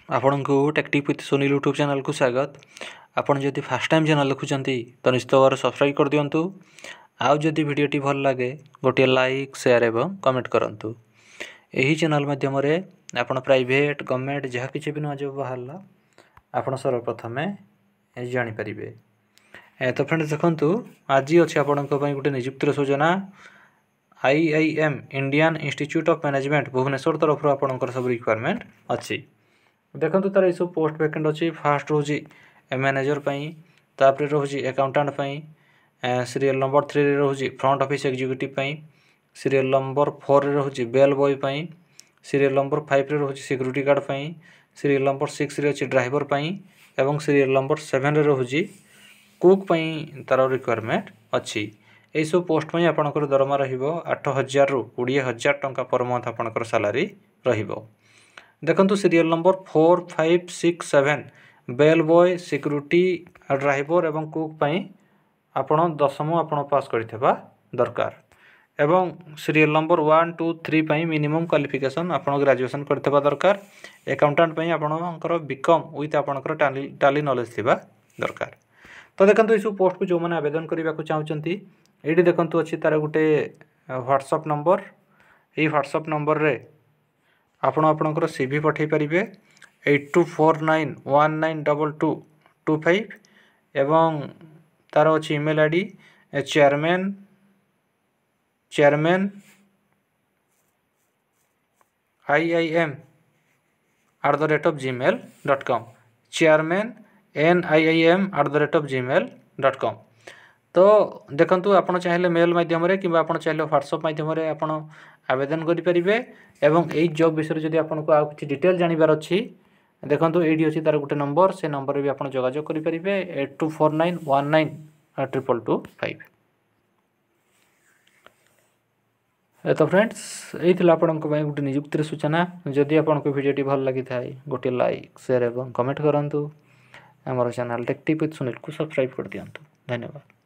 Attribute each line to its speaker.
Speaker 1: आपण को tactic with Sunil YouTube channel को स्वागत। आपण जदि फर्स्ट टाइम चैनल देखुंत तो निश्चित भाव सब्सक्राइब कर दिंतु। आउ जदि वीडियोटी भल लगे गोटे लाइक शेयर एवं कमेंट करंतु। यही चैनल माध्यम आपण प्राइवेट गवर्नमेंट जहाँ किसी भी नुआ जॉब बाहरला आपण सर्वप्रथमे जानी परिबे। तो फ्रेंड्स देखंतु आज अच्छे आपण गोटे नियुक्तिर सूचना IIM Indian Institute of Management Bhubaneswar तरफ आपणकर सब रिक्वायरमेंट अच्छी। देखो तार सब पोस्ट वैकेंट अच्छी। फास्ट रोज मैनेजर तापर रोचे अकाउंटेंट सीरियल नंबर 3 रोचे front office executive serial number 4 रोचे बेल बॉय सीरियल नंबर 5 रोचे सिक्यूरीटी गार्ड सीरियल नंबर 6 रे ड्राइवर एवं सीरियल नंबर 7 रोचे कुक तार रिक्वायरमेंट अच्छी। यही सब पोस्ट आपंकर दरमा रहा 8,000 ରୁ 20,000 टंका पर मंथ आपंकर सैलरी रहिबो। देखंतु serial number 4, 5, 6, 7 bell boy security driver एवं कुक आपण 10th आपण पास करथिबा दरकार एवं सीरियल नंबर 1, 2, 3 मिनिमम क्वालिफिकेशन आपण ग्रेजुएशन करथिबा दरकार। अकाउंटेंट आपणकर बीकॉम विथ आपणकर टैली नॉलेज थिबा दरकार। तो देखंतु इस पोस्ट को जो मैंने आवेदन करने को चाहते ये देखंतु अच्छी तार गोटे व्हाट्सएप नंबर। ये व्हाट्सएप नंबर रे आपण आपणकर CV पठे पारिबे 8249192225 एवं तार अच्छी email ID chairman iim@gmail.com chairman NIIM@gmail.com। तो देखंतु आपण चाहिले मेल माध्यम रे किबा आपण चाहिले व्हाट्सएप माध्यम रे आपण आवेदन करि परिबे एवं एई जॉब विषय जदि आपण को आ किछि डिटेल जानिबार अछि देखंतु एडी अछि तार गुटे नंबर से नंबर रे भी आपण जोगाजोग करि परिबे 8249192225। तो फ्रेंड्स एई थिला आपण को गुटे नियुक्तिर सूचना। जदि आपण को वीडियोटी भल लागि थाई गोटे लाइक शेयर एवं कमेंट करंतु। हमर चैनल टेक्टिक विथ सुनील को सब्सक्राइब कर दियंतु। धन्यवाद।